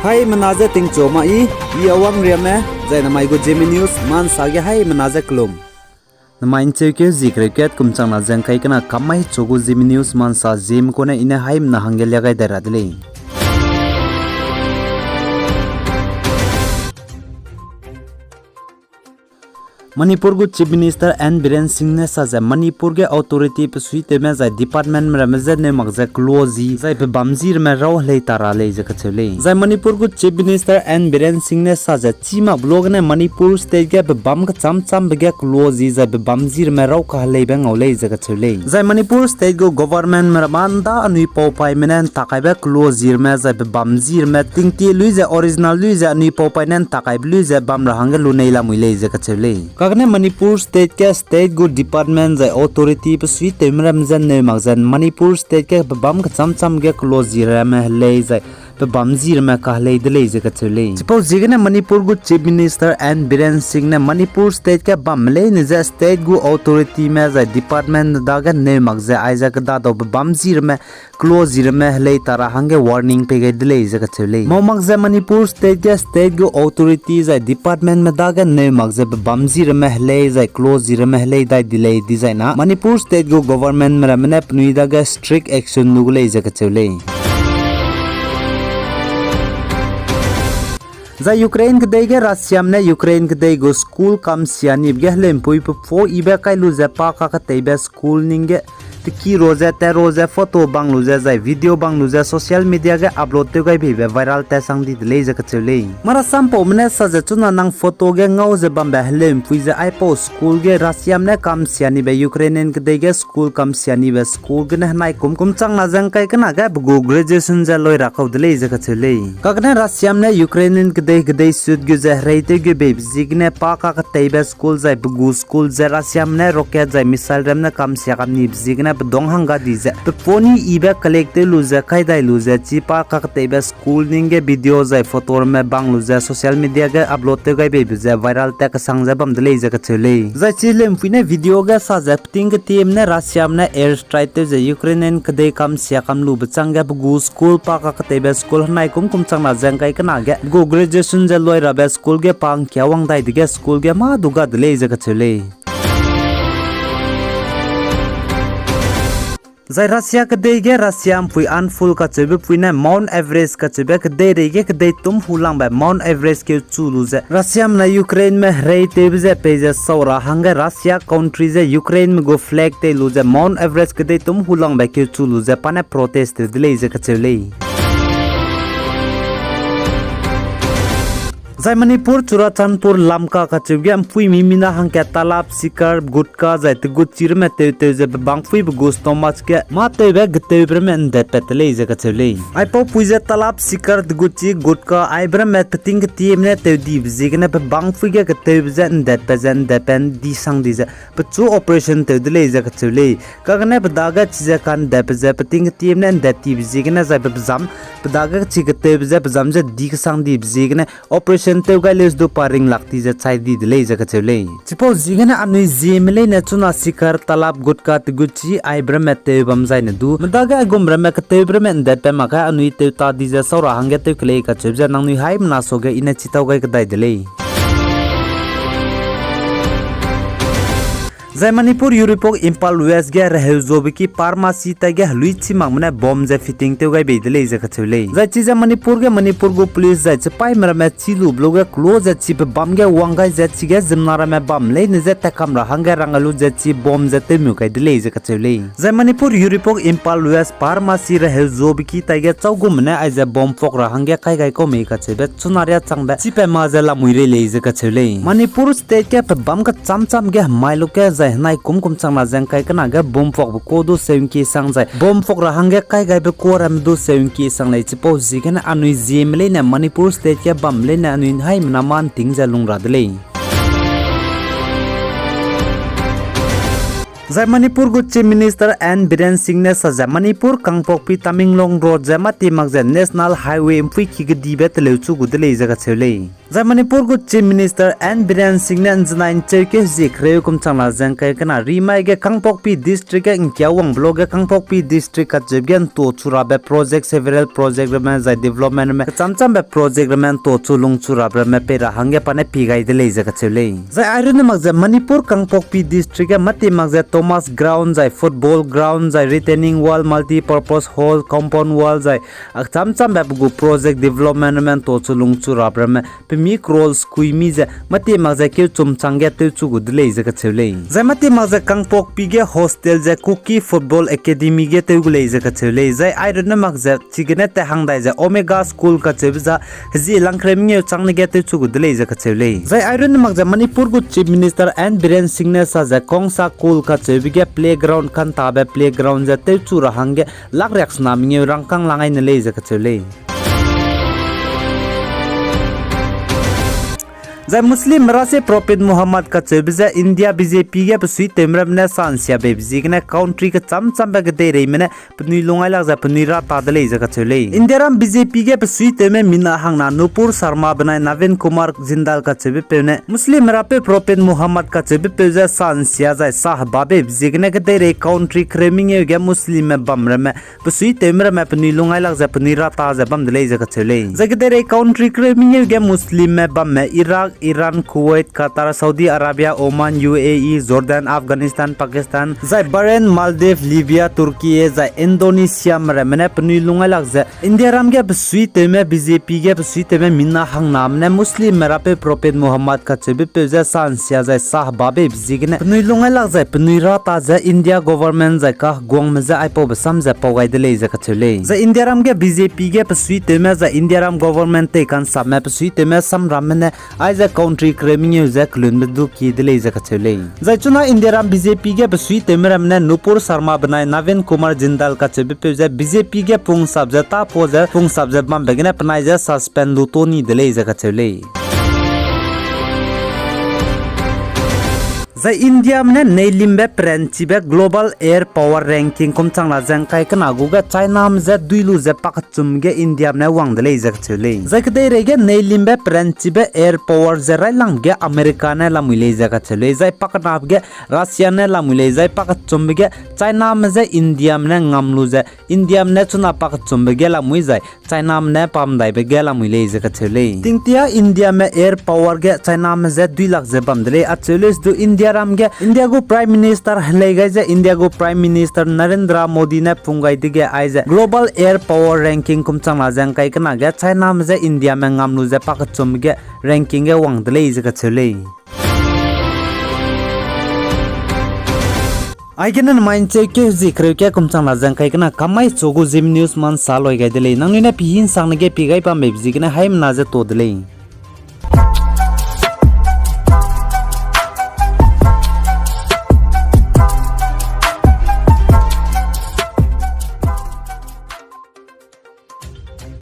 Hai menaza ting coma I awang riame zai namai go Zeme news man sage hai menaza klum. Namain cewke zikre ket kumchang na jang kai kana kamai chogo Zeme news man sa Zeme ko na ina haim na hangel yagai daradle. Manipur को chief minister N Biren Singh ने साजा मणिपुर के authority पे सुइते में जाय department में रमजे ने मगजे क्लोजी जाय पे बमजीर में रौ ले तारा ले जकछले जाय मणिपुर को chief minister N Biren Singh ने साजा चीमा ब्लॉग ने मणिपुर स्टेट के बम का चम बगे क्लोजी जाय पे बमजीर में रौ का ले बेंग ले जकछले जाय मणिपुर स्टेट को गवर्नमेंट में रमानदा अनुई पोपाई में ताकाबे क्लोजीर में जाय पे बमजीर में तिंगती लुइजे ओरिजिनल लुइजे अनुई पोपाई ने ताकाब लुइजे बम रहंगे लुनेला मुइले जकछले कगने मणिपुर स्टेट के स्टेट गो डिपार्टमेंट जाय अथॉरिटी पे सुई तेमरम जन ने मगजन मणिपुर स्टेट के बम चम के क्लोजी रम ले जाय पे बमजीर में कहले दले जकछले सपोज जिगने मणिपुर गो chief minister N Biren Singh ने मणिपुर स्टेट के बम ले निजे स्टेट गो अथॉरिटी में जाय डिपार्टमेंट दागा ने मगजे आइजा के दादो बमजीर में क्लोजीर में ले तारा हंगे वार्निंग पे गए दले जकछले मो मगजे मणिपुर स्टेट गो अथॉरिटी जाय डिपार्टमेंट में दागा ने मगजे बमजीर में ले जाय क्लोजीर में ले दाय दिले डिजाइना मणिपुर स्टेट गो गवर्नमेंट में रमने पनुइदा के स्ट्रिक्ट एक्शन नुगले जकछले जा यूक्रेन के देगे रशिया में यूक्रेन के देगो स्कूल कम सियानी गहलेम पुई फो इबे काइलु जे पाका का तेबे स्कूल निंगे की रोजे ते रोजे फोटो बांगलु जे जाय वीडियो बांगलु जे सोशल मीडिया के अपलोड ते गई भी वायरल ते संग दी ले जकछले मरा संपो मने सजे चुना नंग फोटो के ngau जे बम बहलेम पुई जे आइपो स्कूल के रशिया में कम सियानी बे यूक्रेन के देगे स्कूल कम सियानी बे स्कूल के नाय कुम चंग ना जंग kai kana ga गो ग्रेजुएशन जे लय राखौ दले जकछले कगने रशिया में यूक्रेन के दे सुद गे जे रेते गे बे जिगने पाका का तेबे स्कूल जाय बगु स्कूल जे रशिया में रॉकेट जाय मिसाइल रमने कम सिया कम नि जिगने दोंगहंगा दिजे पे फोनी इबे कलेक्टे लुजे कायदाय लुजे चिपा काकतेबे स्कूल निंगे वीडियो जाय फोटो में बांग लुजे सोशल मीडिया के अपलोड ते गई बे जे वायरल तक संग बम दले जकछले जाय चिलेम फिने वीडियो के साजे पिंग के टीम ने रशिया में एयर स्ट्राइक ते जे यूक्रेनियन के दे कम सिया कम लु बचंगे बगु स्कूल पाका काकतेबे स्कूल नाय कुम चंगना जंगाय कना गे गो ग्रेजुएशन जे लय रबे स्कूल के पांग क्यावंग दाय दिगे स्कूल के मा दुगा दले जकछले जाय रशिया के देगे रशिया पुई अनफुल का चबे पुइना माउंट एवरेस्ट का चबे के दे रेगे के दे तुम हुलांग बे माउंट एवरेस्ट के चुलु जे रशिया में यूक्रेन में रे तेबजे पेजे सौरा हंगे रशिया कंट्री जे यूक्रेन में गो फ्लैग ते लुजे माउंट एवरेस्ट के दे तुम हुलांग बे के चुलु जे पाने प्रोटेस्ट दिले जे कचले जाय मणिपुर चुराचानपुर लमका का चुगेम पुई मिमिना हंके तालाब सिकर गुटका जाय ते गुचिर में ते जे बांगफुई बगुस्तो मच के माते बे गते ब्र में दे पेतले जे कचले आई पो पुजे तालाब सिकर गुची गुटका आई ब्र में तिंग टीम ने ते दी जिगने पे बांगफुई के गते जे दे पेजन दे पेन दी संग दी जे पचु ऑपरेशन ते दिले जे कचले कगने बदागा चीजे कान दे पे जे तिंग टीम ने दे ती जिगने जाय बजाम बदागा चिगते जे बजाम जे दी संग दी जिगने ऑपरेशन ते गाइलेस दो पारिंग लागती जे चाइ दी दिले जकछले चिपो जिगने अनि जेमले ने चुना सिकर तालाब गुटका गुची आइब्र में ते बम जाय ने दु मदागा गुमब्र में कते ब्र में दे पे मका अनि ते ता दी जे सौरा हंगे ते क्ले का चबजा नंगनि हाइम ना सोगे इने चिताव गय कदाय दिले जाय मणिपुर यूरोप इम्फाल वेस्ट गे रहजोब की फार्मेसी तगे लुइछि मांगने बम जे फिटिंग ते गय बेदले जकछले जाय चिजा मणिपुर गो पुलिस जाय पाइ मर में चिलु ब्लोग क्लोज चिप बम गे वांगाय जे चिगे जिमनारा में बम ले निजे तकम रहांगे रंगलु जे चि बम जे ते मुकाय दिले जकछले जाय मणिपुर यूरोप इम्फाल वेस्ट फार्मेसी रहजोब की तगे चौगुमने आइजे बम फोक रहांगे काय गाय को मेका छबे चुनारिया चंगबे चिपे माजेला मुइरे ले जकछले मणिपुर स्टेट के बम का चम गे माइलो के नाय कुम चंगना जंग काय कना गे बम फोक को दो सेम की संग जाय बम फोक रहांगे काय गाय बे कोरम दो सेम की संग ले चिपो जिगन अनुई जेमले ने मणिपुर स्टेट के बमले ने अनुई हाय मनामान तिंग जलुंग रादले Zai Manipur gu Chief Minister N Biren Singh ne sa Manipur Kangpokpi Tamenglong Road zai mati mak National Highway mpui ki ga dibe tele chu gu dele jaga chele. Zai Manipur gu Chief Minister N Biren Singh ne anjana cherke zikre kum changla jang kai kana rimai ge Kangpokpi district ge nkyawang blog ge Kangpokpi district ka jebgen to chura be project several project me zai development me chamcham be project me to chulung chura bre me pera hange pane pigai dele jaga chele. Zai iron mak Manipur Kangpokpi district ge mati mak Thomas ground zai football ground zai retaining wall multi-purpose hall compound wall zai chamcham babu project development men to chulung chura brame pimi rolls kuimi zai mati magza ke chumchangge te chugu dile zaka chele zai mati magza Kangpokpi ge hostel zai cookie football academy ge te gule zaka chele zai iron magza chigene te hangdai zai omega school ka chebza ji langkremnge changne ge te chugu dile zaka chele zai iron magza Manipur gu Chief Minister N Biren Singh ne sa zai kongsa cool ka chebige playground kan tabe playground ja te chura hange lak reks naminge rangkang langai ne le jaka chele Zai Muslim Rase Prophet Muhammad ka chebza India BJP ge psui temram ne sansia be bjigna country ka chamcham ba gde rei mene pni longai lak za pni ra ta dele jaka chele Indiaram BJP ge psui teme mina hangna Nupur Sharma banai Navin Kumar Jindal ka chebe pene Muslim Rape Prophet Muhammad ka chebe peza sansia zai sah babe bjigna gde rei country kreming ge Muslim me bamra me psui temra me pni longai lak za pni ra ta za bam dele jaka chele jagde rei country kreming ge Muslim me bam me Iraq Iran, Kuwait, Qatar, Saudi Arabia, Oman, UAE, Jordan, Afghanistan, Pakistan, zai Bahrain, Maldives, Libya, Turkey, zai Indonesia mene pni lungai lak zai India ram ge psui teme BJP ge psui teme minna hang nam ne Muslim merape Prophet Muhammad ka chebe pe zai sansia zai sah babe bjigne pni lungai lak zai pni ra ta zai India government zai ka gong me zai aipo basam zai pogai dele zai ka chele zai India ram ge BJP ge psui teme zai India ram government te kan samme psui teme sam ram ne ai country kreming zak lun du ki dele zaka chele zai chuna Indiaram BJP ge psui temeram ne Nupur Sharma banai Navin Kumar Jindal ka chebe pe za BJP ge pung sabja ta poza pung sabja bam begene panai za suspend lutoni dele zaka chele zai India mne neilimbe prenchibe global air power ranking kum changla jang kai kana guga China mze duilu je pakachum ge India mne wangdele jak chele zai kdei rege neilimbe prenchibe air power je railang ge America ne lamule jaka chele zai paknap ge Russia ne lamule zai pakachum ge China mze India mne ngamlu je India mne chuna pakachum ge lamui zai China mne pamdai be ge lamule jaka chele tingtia India me air power ge China mze 2 lakh je bamdele achele du India India go Prime Minister Legaja India go Prime Minister Narendra Modi ne pungai dige aiza global air power ranking kum changla jang kai kana ga China mje India me ngamnu je pakachum ge ranking ge wangdele je ka chele Aigenan mindset ke zikre ke kum changla jang kai kana kamai chogo Zeme news man saloi ga dele nangni na pihin sangne ge pigai pa me bjigna haim na je to dele